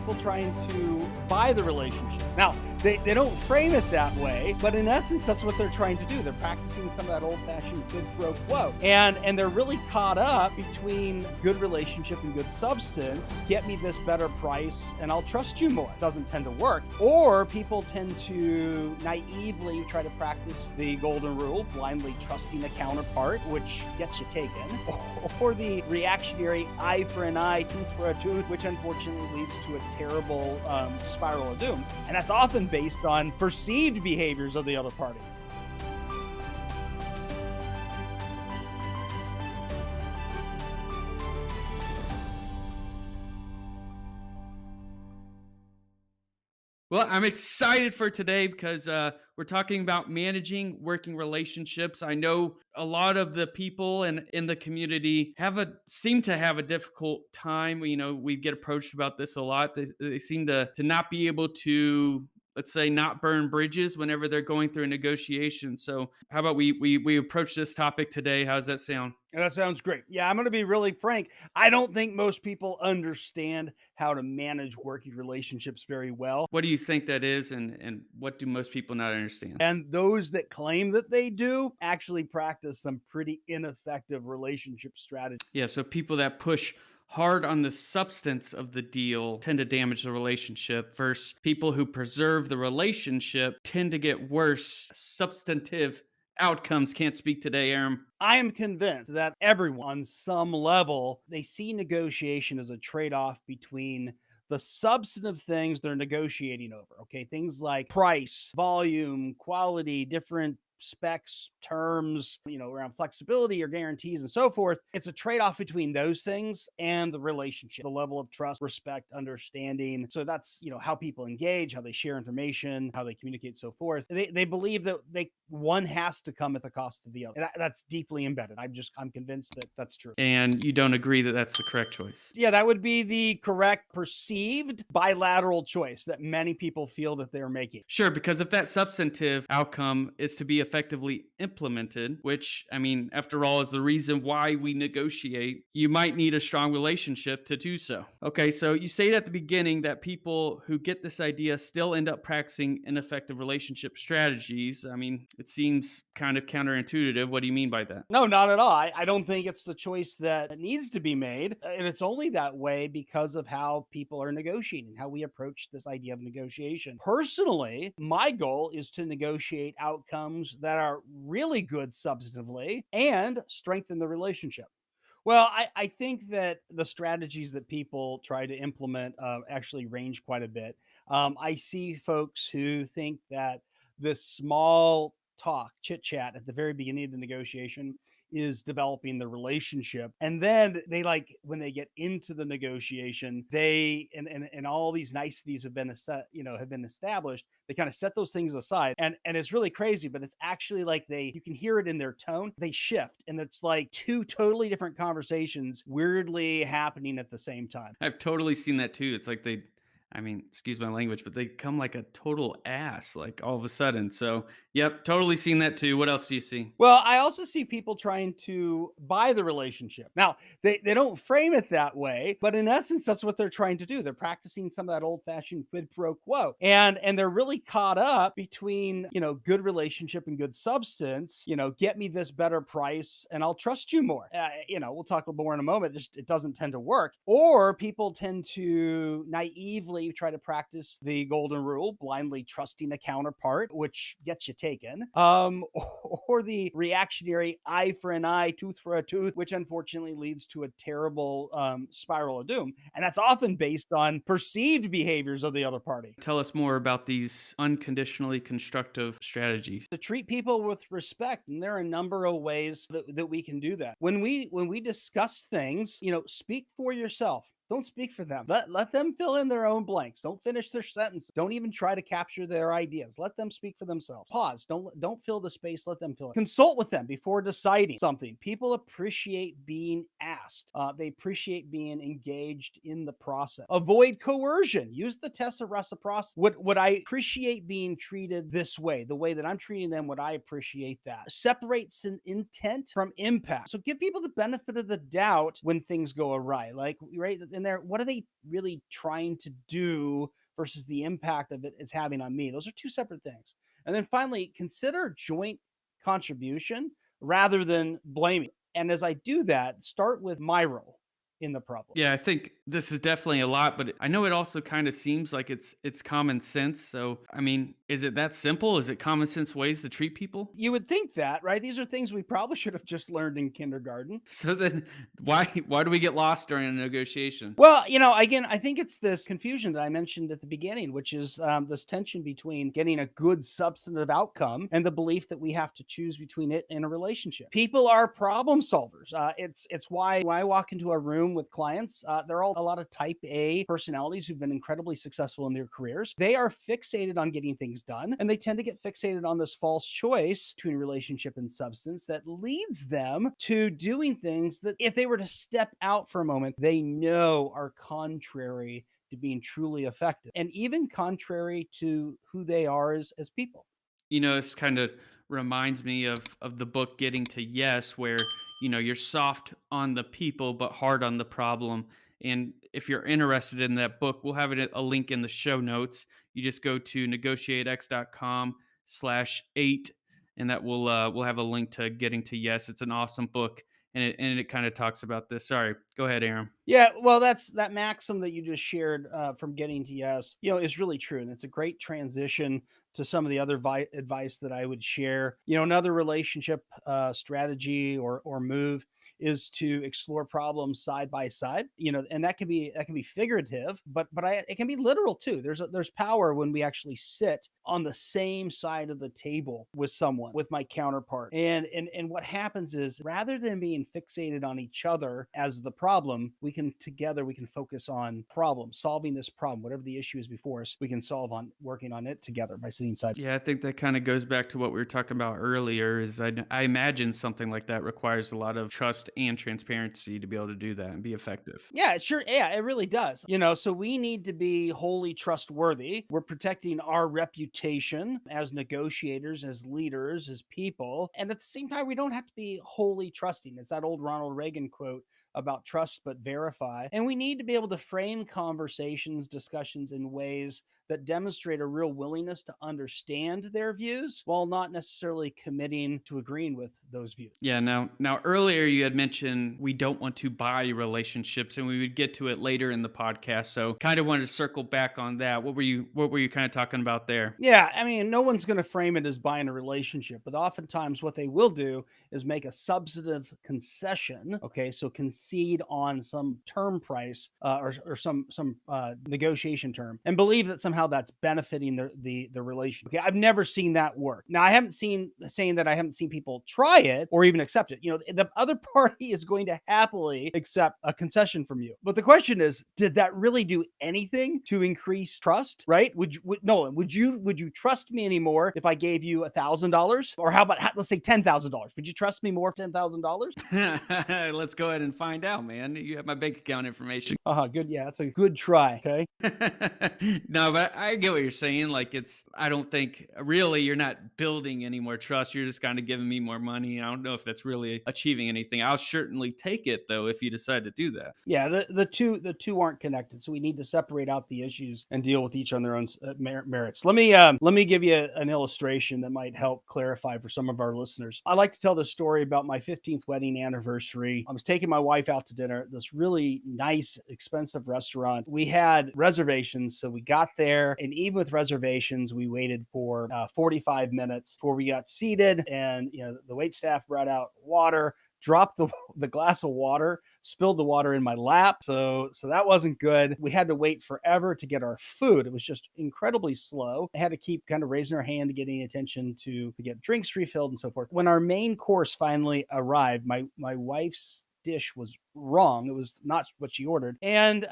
people trying to buy the relationship. Now, they don't frame it that way, but in essence, that's what they're trying to do. They're practicing some of that old-fashioned quid pro quo. And they're really caught up between good relationship and good substance. Get me this better price and I'll trust you more. It doesn't tend to work. Or people tend to naively try to practice the golden rule, blindly trusting a counterpart, which gets you taken. Or the reactionary eye for an eye, tooth for a tooth, which unfortunately leads to a terrible spiral of doom. And that's often based on perceived behaviors of the other party. Well, I'm excited for today because we're talking about managing working relationships. I know a lot of the people in the community seem to have a difficult time. You know, we get approached about this a lot. They seem to not be able to, let's say, not burn bridges whenever they're going through a negotiation. So how about we approach this topic today? How's that sound? And that sounds great. Yeah, I'm going to be really frank. I don't think most people understand how to manage working relationships very well. What do you think that is, and what do most people not understand? And those that claim that they do actually practice some pretty ineffective relationship strategies. Yeah, so people that push hard on the substance of the deal tend to damage the relationship, versus people who preserve the relationship tend to get worse substantive outcomes. Can't speak today, Aram. I am convinced that everyone on some level, they see negotiation as a trade-off between the substantive things they're negotiating over. Okay. Things like price, volume, quality, different specs, terms, around flexibility or guarantees and so forth. It's a trade-off between those things and the relationship, the level of trust, respect, understanding. So that's, how people engage, how they share information, how they communicate, so forth. They believe that one has to come at the cost of the other. That's deeply embedded. I'm convinced that that's true. And you don't agree that that's the correct choice? Yeah, that would be the correct perceived bilateral choice that many people feel that they're making. Sure, because if that substantive outcome is to be effectively implemented, which, I mean, after all, is the reason why we negotiate, you might need a strong relationship to do so. Okay, so you stated at the beginning that people who get this idea still end up practicing ineffective relationship strategies. I mean, it seems kind of counterintuitive. What do you mean by that? No, not at all. I don't think it's the choice that needs to be made. And it's only that way because of how people are negotiating, how we approach this idea of negotiation. Personally, my goal is to negotiate outcomes that are really good substantively and strengthen the relationship. Well, I think that the strategies that people try to implement actually range quite a bit. I see folks who think that this small talk, chit chat at the very beginning of the negotiation is developing the relationship. And then they like when they get into the negotiation, they and all these niceties have been have been established. They kind of set those things aside. And it's really crazy, but it's actually like you can hear it in their tone. They shift. And it's like two totally different conversations weirdly happening at the same time. I've totally seen that too. It's like I mean, excuse my language, but they come like a total ass, like all of a sudden. So, yep, totally seen that too. What else do you see? Well, I also see people trying to buy the relationship. Now, they don't frame it that way, but in essence, that's what they're trying to do. They're practicing some of that old-fashioned quid pro quo. And they're really caught up between, good relationship and good substance, get me this better price and I'll trust you more. We'll talk a little more in a moment. It doesn't tend to work. Or people tend to naively try to practice the golden rule, blindly trusting a counterpart, which gets you taken. Or the reactionary eye for an eye, tooth for a tooth, which unfortunately leads to a terrible spiral of doom. And that's often based on perceived behaviors of the other party. Tell us more about these unconditionally constructive strategies. To treat people with respect, and there are a number of ways that we can do that. When we discuss things, speak for yourself. Don't speak for them. Let them fill in their own blanks. Don't finish their sentence. Don't even try to capture their ideas. Let them speak for themselves. Pause. Don't fill the space. Let them fill it. Consult with them before deciding something. People appreciate being asked. They appreciate being engaged in the process. Avoid coercion. Use the test of reciprocity. Would I appreciate being treated this way? The way that I'm treating them, would I appreciate that? Separates intent from impact. So give people the benefit of the doubt when things go awry. Like, right? in there, what are they really trying to do versus the impact of it's having on me? Those are two separate things. And then finally, consider joint contribution rather than blaming. And as I do that, start with my role in the problem. Yeah, I think this is definitely a lot, but I know it also kind of seems like it's common sense. So, I mean, is it that simple? Is it common sense ways to treat people? You would think that, right? These are things we probably should have just learned in kindergarten. So then why do we get lost during a negotiation? Well, again, I think it's this confusion that I mentioned at the beginning, which is this tension between getting a good substantive outcome and the belief that we have to choose between it and a relationship. People are problem solvers. It's why when I walk into a room with clients, they're all a lot of type A personalities who've been incredibly successful in their careers. They are fixated on getting things done, and they tend to get fixated on this false choice between relationship and substance that leads them to doing things that, if they were to step out for a moment, they know are contrary to being truly effective and even contrary to who they are as people. This kind of reminds me of the book Getting to Yes, where you're soft on the people but hard on the problem. And if you're interested in that book, we'll have a link in the show notes. You just go to negotiatex.com/8, and that we'll have a link to Getting to Yes. It's an awesome book, and it kind of talks about this. Sorry, go ahead, Aram. Yeah, well, that's that maxim that you just shared from getting to yes, is really true, and it's a great transition to some of the other advice that I would share. Another relationship strategy or move is to explore problems side by side. And that can be figurative, but it can be literal too. There's power when we actually sit on the same side of the table with someone, with my counterpart, and what happens is rather than being fixated on each other as the problem, we can focus on problem solving this problem, whatever the issue is before us. We can solve on working on it together by sitting side. Yeah, I think that kind of goes back to what we were talking about earlier. Is I imagine something like that requires a lot of trust and transparency to be able to do that and be effective. Yeah, it sure. Yeah, it really does. So we need to be wholly trustworthy. We're protecting our reputation as negotiators, as leaders, as people. And at the same time, we don't have to be wholly trusting. It's that old Ronald Reagan quote about trust but verify. And we need to be able to frame conversations, discussions in ways that demonstrate a real willingness to understand their views while not necessarily committing to agreeing with those views. Yeah. Now earlier you had mentioned we don't want to buy relationships, and we would get to it later in the podcast. So kind of wanted to circle back on that. What were you kind of talking about there? Yeah, I mean, no one's going to frame it as buying a relationship, but oftentimes what they will do is make a substantive concession. Okay, so concede on some term price or some negotiation term, and believe that somehow that's benefiting the relationship. Okay, I've never seen that work. Now, I haven't seen saying that I haven't seen people try it or even accept it. The other party is going to happily accept a concession from you, but the question is, did that really do anything to increase trust? Right? Nolan, would you trust me anymore if I gave you $1,000? Or how about let's say $10,000? Would you trust me more for $10,000? Let's go ahead and find out, man. You have my bank account information. Good. Yeah, that's a good try. Okay. No, but I get what you're saying. Like, I don't think really you're not building any more trust. You're just kind of giving me more money. I don't know if that's really achieving anything. I'll certainly take it though if you decide to do that. Yeah, the two aren't connected, so we need to separate out the issues and deal with each on their own merits. Let me give you an illustration that might help clarify for some of our listeners. I like to tell this story about my 15th wedding anniversary. I was taking my wife out to dinner at this really nice, expensive restaurant. We had reservations, so we got there, and even with reservations, we waited for 45 minutes before we got seated. And the wait staff brought out water, dropped the glass of water, spilled the water in my lap. So that wasn't good. We had to wait forever to get our food. It was just incredibly slow. I had to keep kind of raising our hand to get any attention to get drinks refilled and so forth. When our main course finally arrived, my wife's dish was wrong. It was not what she ordered. And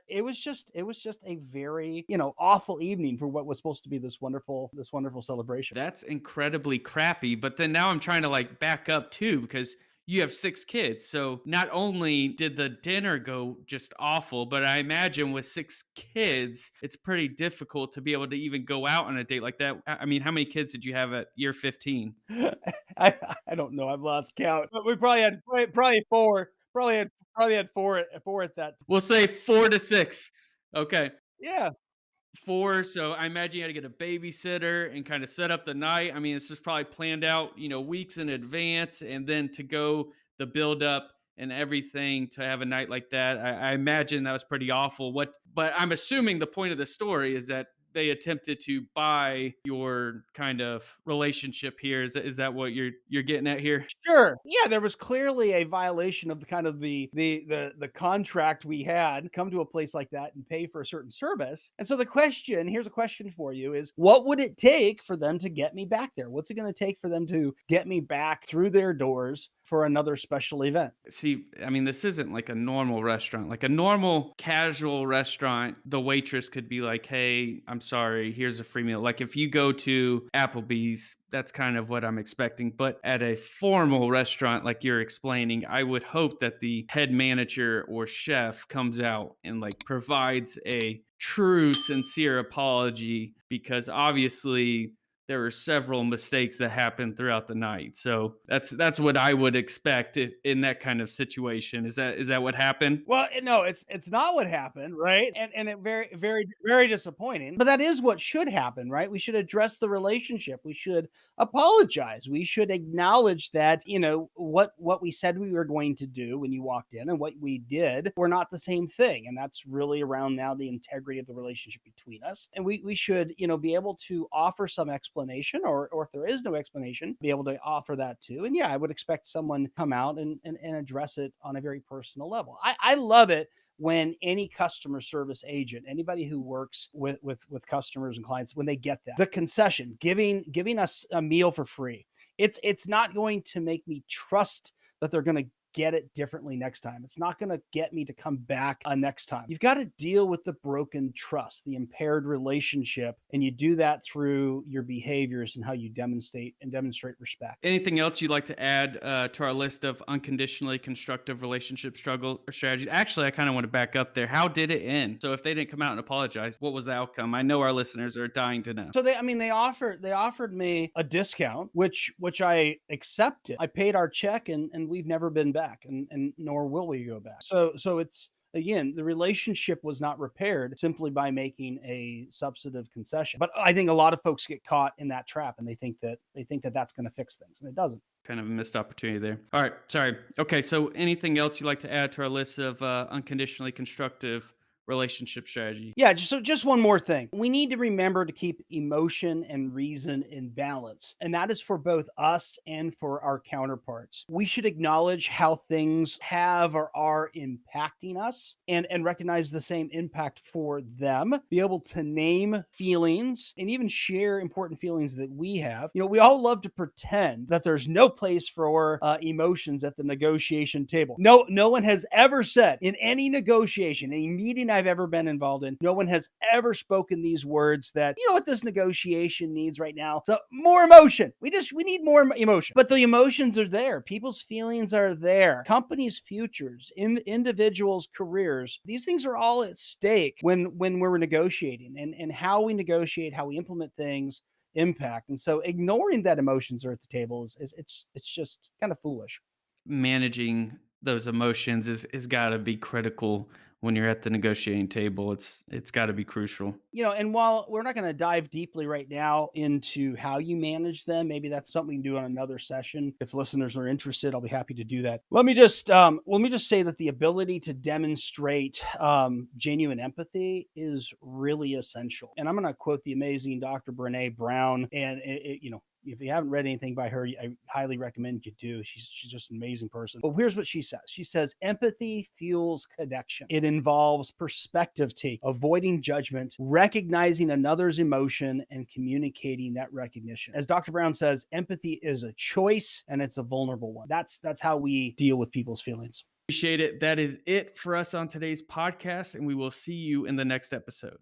it was just a very, awful evening for what was supposed to be this wonderful celebration. That's incredibly crappy. But then now I'm trying to like back up too, because you have 6 kids. So not only did the dinner go just awful, but I imagine with 6 kids, it's pretty difficult to be able to even go out on a date like that. I mean, how many kids did you have at year 15? I don't know. I've lost count. But we probably had probably four. Probably had four at that. We'll say 4 to 6. Okay. Yeah. 4, so I imagine you had to get a babysitter and kind of set up the night. I mean, this was probably planned out, weeks in advance, and then to go the build up and everything to have a night like that. I imagine that was pretty awful. But I'm assuming the point of the story is that they attempted to buy your kind of relationship here. Is that what you're getting at here? Sure. Yeah, there was clearly a violation of the kind of the contract we had. Come to a place like that and pay for a certain service. And so here's a question for you is what would it take for them to get me back there? What's it going to take for them to get me back through their doors for another special event? See, I mean, this isn't like a normal restaurant. Like a normal casual restaurant, the waitress could be like, "Hey, I'm sorry, here's a free meal." Like if you go to Applebee's, that's kind of what I'm expecting. But at a formal restaurant, like you're explaining, I would hope that the head manager or chef comes out and like provides a true, sincere apology because obviously there were several mistakes that happened throughout the night. So that's what I would expect in that kind of situation. Is that what happened? Well, no, it's not what happened, right? And it very disappointing. But that is what should happen, right? We should address the relationship. We should apologize. We should acknowledge that, what we said we were going to do when you walked in and what we did were not the same thing. And that's really around now the integrity of the relationship between us. And we should, be able to offer some explanation or if there is no explanation, be able to offer that too. And yeah, I would expect someone to come out and address it on a very personal level. I love it when any customer service agent, anybody who works with customers and clients, when they get that, the concession, giving us a meal for free, it's not going to make me trust that they're going to get it differently next time. It's not going to get me to come back next time. You've got to deal with the broken trust, the impaired relationship, and you do that through your behaviors and how you demonstrate respect. Anything else you'd like to add to our list of unconditionally constructive relationship struggle or strategies? Actually, I kind of want to back up there. How did it end? So if they didn't come out and apologize, what was the outcome? I know our listeners are dying to know. So they offered me a discount, which I accepted. I paid our check and we've never been back and nor will we go back. So it's again, the relationship was not repaired simply by making a substantive concession. But I think a lot of folks get caught in that trap and they think that that's going to fix things and it doesn't. Kind of a missed opportunity there. All right, sorry. Okay, so anything else you'd like to add to our list of unconditionally constructive relationship strategy? Yeah, just one more thing. We need to remember to keep emotion and reason in balance, and that is for both us and for our counterparts. We should acknowledge how things have or are impacting us and recognize the same impact for them. Be able to name feelings and even share important feelings that we have. We all love to pretend that there's no place for emotions at the negotiation table. No one has ever said in any negotiation, any meeting I've ever been involved in, no one has ever spoken these words that, what this negotiation needs right now? So more emotion. We need more emotion. But the emotions are there. People's feelings are there. Companies' futures, individuals' careers, these things are all at stake when we're negotiating and how we negotiate, how we implement things impact. And so ignoring that emotions are at the table is it's just kind of foolish. Managing those emotions is got to be critical when you're at the negotiating table. It's got to be crucial. And while we're not going to dive deeply right now into how you manage them, maybe that's something we can do on another session. If listeners are interested, I'll be happy to do that. Let me just say that the ability to demonstrate genuine empathy is really essential. And I'm going to quote the amazing Dr. Brene Brown. And if you haven't read anything by her, I highly recommend you do. She's just an amazing person. But here's what she says. She says, empathy fuels connection. It involves perspective take, avoiding judgment, recognizing another's emotion, and communicating that recognition. As Dr. Brown says, empathy is a choice and it's a vulnerable one. That's how we deal with people's feelings. Appreciate it. That is it for us on today's podcast, and we will see you in the next episode.